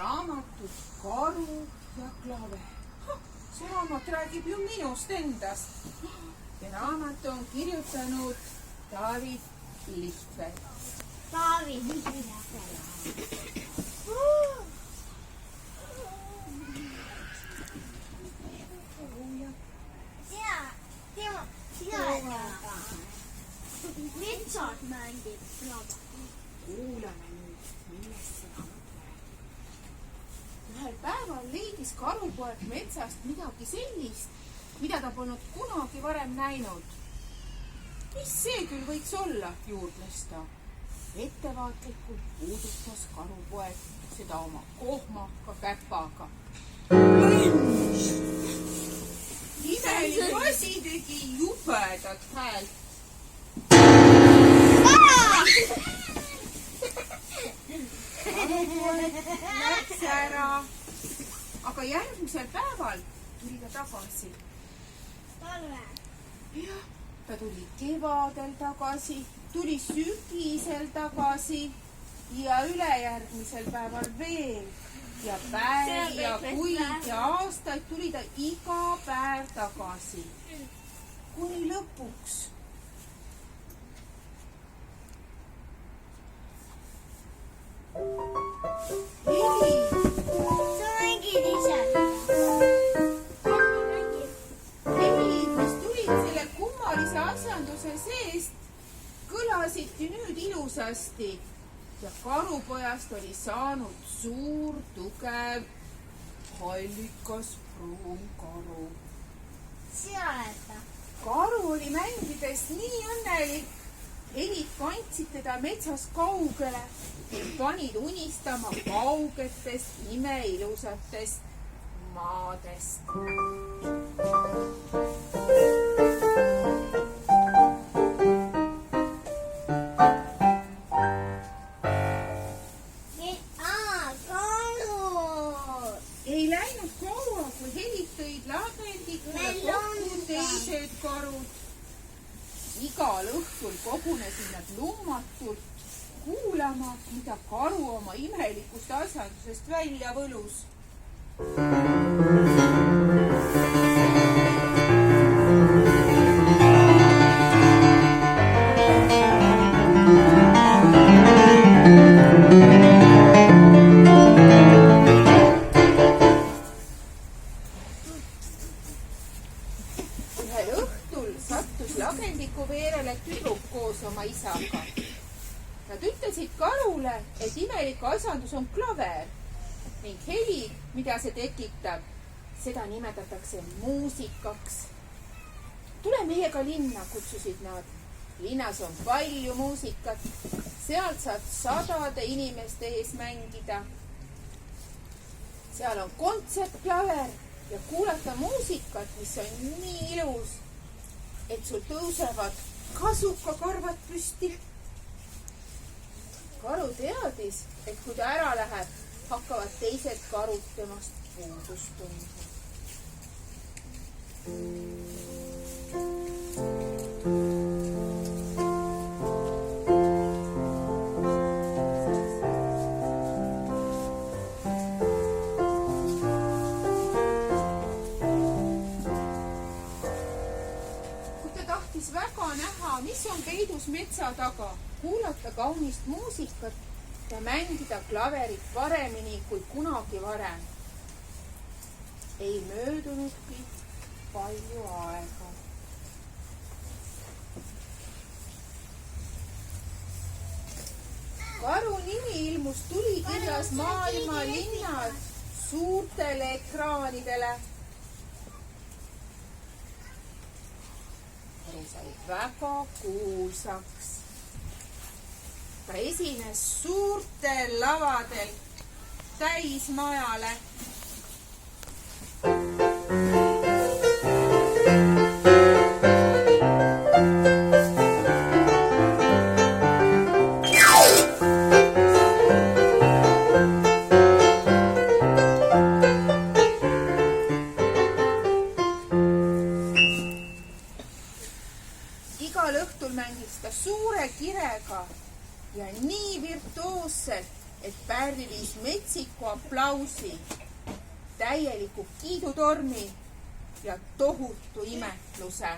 raamatut Karu ja klaver. See raamat räägib ju minust endast. Ja raamat on kirjutanud David Lihtfeld. David Lihtfeld. Sina metsad mängib klaver. Kuulame nüüd, millest see raamat räägib. Ühel päeval leidis karupoeg metsast midagi sellist, mida ta polnud kunagi varem näinud. Mis see küll võiks olla, juurdles ta. Ettevaatlikult puudutas karupoeg seda oma kohmaka käpaga. Imelik asi tegi jubedat häält. Karupoeg läks ära, aga järgmisel päeval tuli ta tagasi. Jah, ta tuli kevadel tagasi, tuli sügisel tagasi ja ülejärgmisel päeval veel. Ja päev ja kuid ja aastaid tuli ta iga päev tagasi. Kuni lõpuks. Heli! Sa mängid ise. Helid, mis tulid selle kummalise asjanduse seest, kõlasiti nüüd ilusasti. Ja karupojast oli saanud suur, tugev, hallikas pruun karu. Sina oled ta. Karu oli mängides nii õnnelik. Helid kandsid teda metsas kaugele ja panid unistama kaugetest imeilusatest maadest. Ei läinud kaua, kui Helid tõid lagendikule kokku teised karud. Igal õhtul kogunesid nad lummatult kuulama, mida karu oma imelikust asjandusest välja võlus. Ühel õhtul sattus lagendiku veerele tüdruk koos oma isaga. Nad ütlesid karule, et imelik asjandus on klaver ning heli, mida see tekitab, seda nimetatakse muusikaks. Tule meiega linna, kutsusid nad. Linnas on palju muusikat. Sealt saad sadade inimeste ees mängida. Seal on kontsertklaver ja kuulata muusikat, mis on nii ilus, et sul tõusevad kasukakarvad püsti. Karu teadis, et kui ta ära läheb, hakkavad teised karud temast puudust tundma. Väga näha, mis on peidus metsa taga, kuulata kaunist muusikat ja mängida klaverit paremini kui kunagi varem. Ei möödunudki palju aega. Karu nimi ilmus tulikirjas maailma linnad suurtele ekraanidele. Karu sai väga kuulsaks. Ta esines suurtel lavadel täismajale. Igal õhtul mängis ta suure kirega ja nii virtuoosselt, et pärlis metsiku aplausi, täieliku kiidutormi ja tohutu imetluse.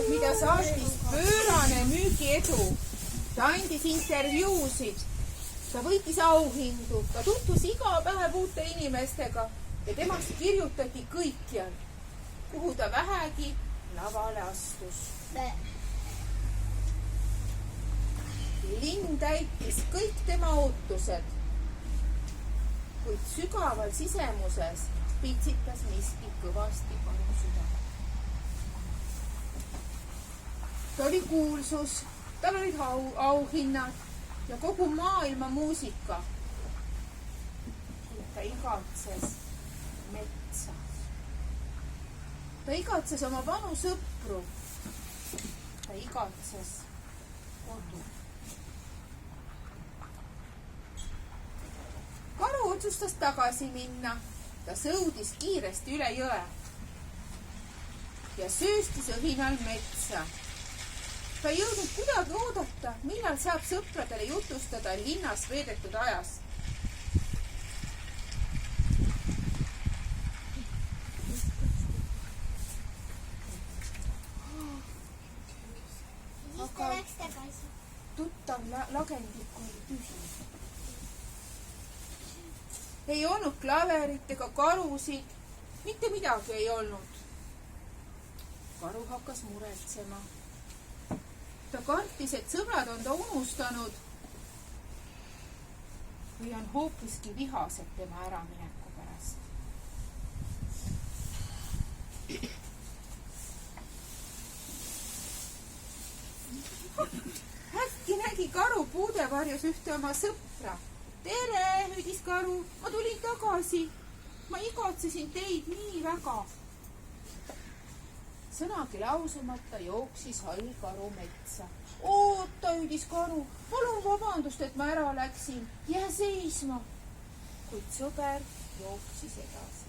Mida saatis pöörane müügiedu. Ta andis intervjuusid, ta võitis auhindu, ta tutvus iga päev uute inimestega ja temast kirjutati kõikjal, kuhu ta vähegi lavale astus. Linn täitis kõik tema ootused, kuid sügaval sisemuses pitsitas miski kõvasti Karu südame. Ta oli kuulsus, tal olid auhinnad ja kogu maailma muusika. Ta igatses metsa. Ta igatses oma vanu sõpru. Ta igatses kodu. Karu otsustas tagasi minna. Ta sõudis kiiresti üle jõe ja sööstis õhinal metsa. Ta ei jõudnud kuidagi oodata, millal saab sõpradele jutustada linnas veedetud ajas. Aga tuttav lagendik oli tühi. Ei olnud klaverit ega karusid, mitte midagi ei olnud. Karu hakkas muretsema. Ta kartis, et sõbrad on ta unustanud või on hoopiski vihased tema äramineku pärast. Äkki nägi Karu puudevarjus ühte oma sõpra. Tere, hüüdis Karu, ma tulin tagasi. Ma igatsesin teid nii väga. Sõnagi lausumata jooksis hall Karu metsa. Oota, hüüdis Karu, palun vabandust, et ma ära läksin. Jää seisma. Kuid sõber jooksis edasi.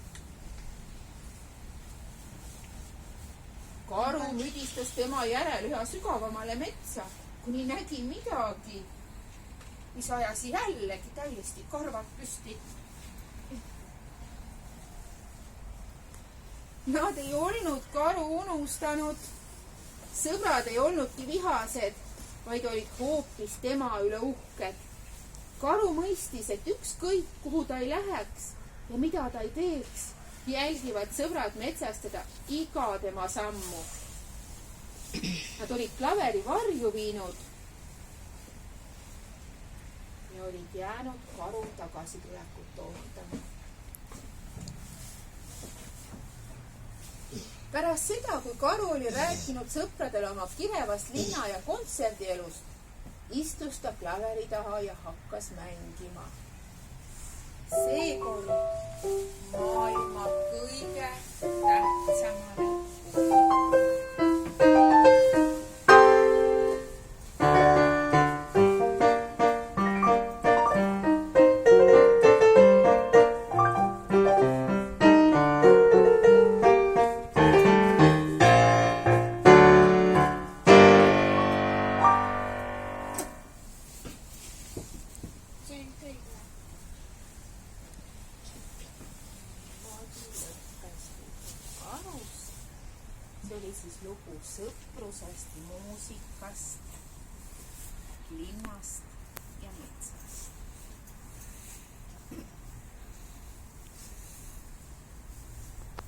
Karu müdistas tema järel üha sügavamale metsa, kuni nägi midagi, mis ajas jällegi täiesti karvad püsti. Nad ei olnud Karu unustanud. Sõbrad ei olnudki vihased, vaid olid hoopis tema üle uhked. Karu mõistis, et ükskõik kuhu ta ei läheks ja mida ta ei teeks, jälgivad sõbrad metsas teda iga tema sammu. Nad olid klaveri varju viinud ja olid jäänud Karu tagasitulekut ootama. Pärast seda, kui Karu oli rääkinud sõpradele oma kirevast linna ja kontserdielust, istus ta klaveri taha ja hakkas mängima. Seekord maailma kõige tähtsamale muusika. See oli siis lugu sõprusest, muusikast, linnast